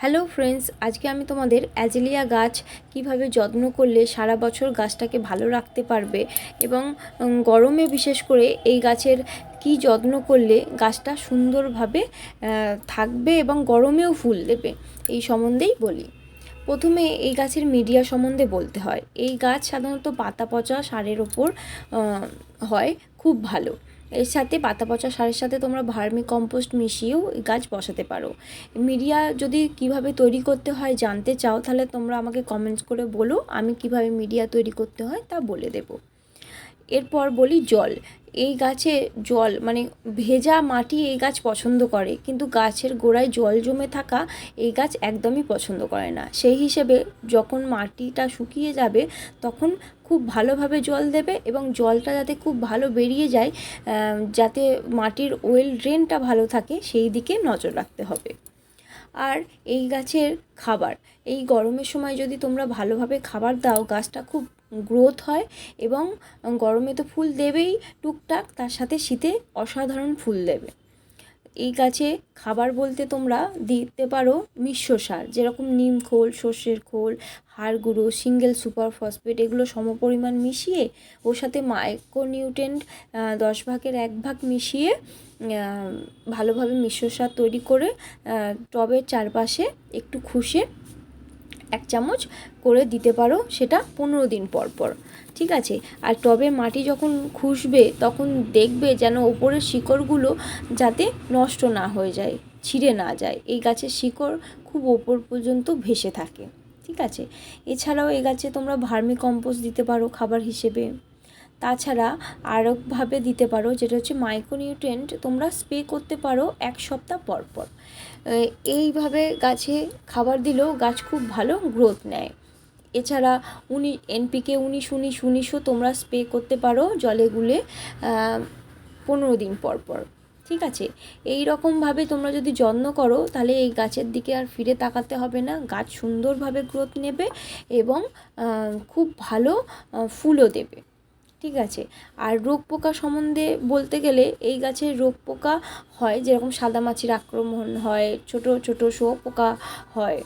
Hello friends, আজকে আমি তোমাদের অ্যাজেলিয়া গাছ কিভাবে যত্ন করলে সারা বছর গাছটাকে ভালো রাখতে পারবে এবং গরমে বিশেষ করে এই গাছের কি যত্ন করলে গাছটা সুন্দরভাবে থাকবে এবং গরমেও ফুল দেবে এই সম্বন্ধেই বলি। প্রথমে এই গাছের মিডিয়া সম্বন্ধে বলতে হয়। এই গাছ সাধারণত পাতা পচা সারের ওপর হয়, খুব ভালো। এর সাথে পাতা পচা সারের সাথে তোমরা ভার্মি কম্পোস্ট মিশিয়েও গাছ বসাতে পারো। মিডিয়া যদি কিভাবে তৈরি করতে হয় জানতে চাও, তাহলে তোমরা আমাকে কমেন্টস করে বলো, আমি কিভাবে মিডিয়া তৈরি করতে হয় তা বলে দেবো। এরপর বলি জল। এই গাছে জল মানে ভেজা মাটি এই গাছ পছন্দ করে, কিন্তু গাছের গোড়ায় জল জমে থাকা এই গাছ একদমই পছন্দ করে না। সেই হিসেবে যখন মাটিটা শুকিয়ে যাবে তখন খুব ভালোভাবে জল দেবে এবং জলটা যাতে খুব ভালো বেরিয়ে যায়, যাতে মাটির ওয়েল ড্রেনটা ভালো থাকে সেই দিকে নজর রাখতে হবে। আর এই গাছের খাবার, এই গরমের সময় যদি তোমরা ভালোভাবে খাবার দাও, গাছটা খুব গ্রোথ হয় এবং গরমে তো ফুল দেবেই টুকটাক, তার সাথে শীতে অসাধারণ ফুল দেবে। এই গাছে খাবার বলতে তোমরা দিতে পারো মিশ্র সার, যেরকম নিম খোল, সর্ষের খোল, হাড় গুঁড়ো, সিঙ্গেল সুপার ফসফেট, এগুলো সমপরিমাণ মিশিয়ে ওর সাথে মাইক্রোনিউট্রেন্ট 1/10 মিশিয়ে ভালোভাবে মিশ্র সার তৈরি করে টবের চারপাশে একটু খুশে 1 চামচ করে দিতে পারো, সেটা 15 দিন পর পর। ঠিক আছে। আর টবে মাটি যখন খুসবে তখন দেখবে যেন ওপরের শিকড়গুলো যাতে নষ্ট না হয়ে যায়, ছিঁড়ে না যায়। এই গাছের শিকড় খুব ওপর পর্যন্ত ভেসে থাকে। ঠিক আছে। এছাড়াও এই গাছে তোমরা ভার্মি কম্পোস্ট দিতে পারো খাবার হিসেবে। তাছাড়া আরেকভাবে দিতে পারো, যেটা হচ্ছে মাইক্রোনিউট্রিয়েন্ট তোমরা স্প্রে করতে পারো 1 সপ্তাহ পর পর। এইভাবে গাছে খাবার দিলেও গাছ খুব ভালো গ্রোথ নেয়। এছাড়া এনপিকে 19-19-19ও তোমরা স্প্রে করতে পারো জলে গুলে 15 দিন পর পর। ঠিক আছে। এই রকমভাবে তোমরা যদি যত্ন করো তাহলে এই গাছের দিকে আর ফিরে তাকাতে হবে না, গাছ সুন্দরভাবে গ্রোথ নেবে এবং খুব ভালো ফুলও দেবে। ঠিক আছে। আর রোগ পোকা সম্বন্ধে বলতে গেলে এই গাছের রোগ পোকা হয়, যেরকম সাদামাছির আক্রমণ হয়, ছোট ছোট শুঁয়োপোকা হয়।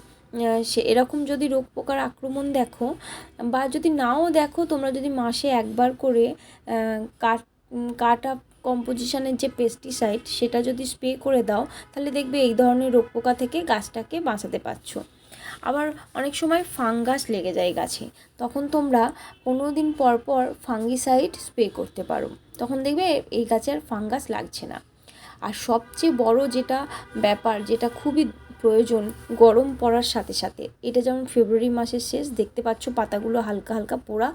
এরকম যদি রোগ পোকার আক্রমণ দেখো বা যদি নাও দেখো, তোমরা যদি মাসে একবার করে কাটা কম্পোজিশনের যে পেস্টিসাইড সেটা যদি স্প্রে করে দাও, তাহলে দেখবে এই ধরনের রোগ পোকা থেকে গাছটাকে বাঁচাতে পারছো। আবার অনেক সময় ফাঙ্গাস লেগে যায় গাছে, তখন তোমরা 15 দিন পর পর ফাঙ্গিসাইড স্প্রে করতে পারো, তখন দেখবে এই গাছে আর ফাঙ্গাস লাগছে না। আর সবচেয়ে বড় যেটা ব্যাপার, যেটা খুবই প্রয়োজন গরম পড়ার সাথে সাথে, এটা যেমন ফেব্রুয়ারি মাসের শেষ, দেখতে পাচ্ছ পাতাগুলো হালকা হালকা পোড়া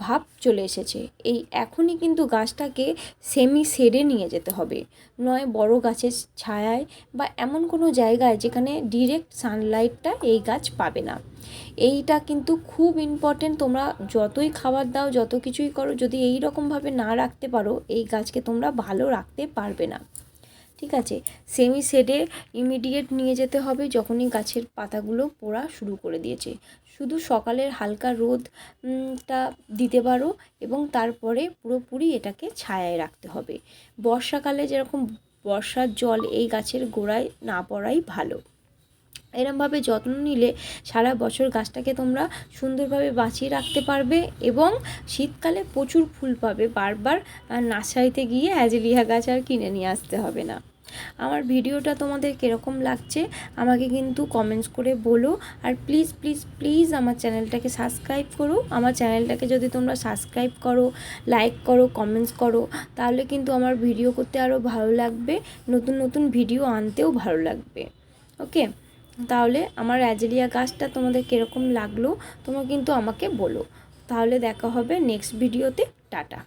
ভাব চলে এসেছে। এই এখনই কিন্তু গাছটাকে সেমি শেডে নিয়ে যেতে হবে, নয় বড় গাছের ছায়ায় বা এমন কোনো জায়গায় যেখানে ডিরেক্ট সানলাইটটা এই গাছ পাবে না। এইটা কিন্তু খুব ইম্পর্টেন্ট। তোমরা যতই খাবার দাও, যত কিছুই করো, যদি এই রকমভাবে না রাখতে পারো এই গাছকে তোমরা ভালো রাখতে পারবে না। ঠিক আছে। সেমি শেডে ইমিডিয়েট নিয়ে যেতে হবে যখনই গাছের পাতাগুলো পোড়া শুরু করে দিয়েছে। শুধু সকালের হালকা রোদটা দিতে পারো এবং তারপরে পুরোপুরি এটাকে ছায়ায় রাখতে হবে। বর্ষাকালে যেরকম বর্ষার জল এই গাছের গোড়ায় না পড়াই ভালো। এরমভাবে যত্ন নিলে সারা বছর গাছটাকে তোমরা সুন্দরভাবে বাঁচিয়ে রাখতে পারবে এবং শীতকালে প্রচুর ফুল পাবে। বারবার নার্সারিতে গিয়ে অ্যাজেলিয়া গাছ আর কিনে নিয়ে আসতে হবে না। আমার ভিডিওটা তোমাদের কীরকম লাগছে আমাকে কিন্তু কমেন্টস করে বলো। আর প্লিজ প্লিজ প্লিজ আমার চ্যানেলটাকে সাবস্ক্রাইব করো। আমার চ্যানেলটাকে যদি তোমরা সাবস্ক্রাইব করো, লাইক করো, কমেন্টস করো, তাহলে কিন্তু আমার ভিডিও করতে আরও ভালো লাগবে, নতুন নতুন ভিডিও আনতেও ভালো লাগবে। ওকে। তাহলে আমার অ্যাজেলিয়া গাছটা তোমাদের কীরকম লাগলো তোমরা কিন্তু আমাকে বলো। তাহলে দেখা হবে নেক্সট ভিডিওতে। টাটা।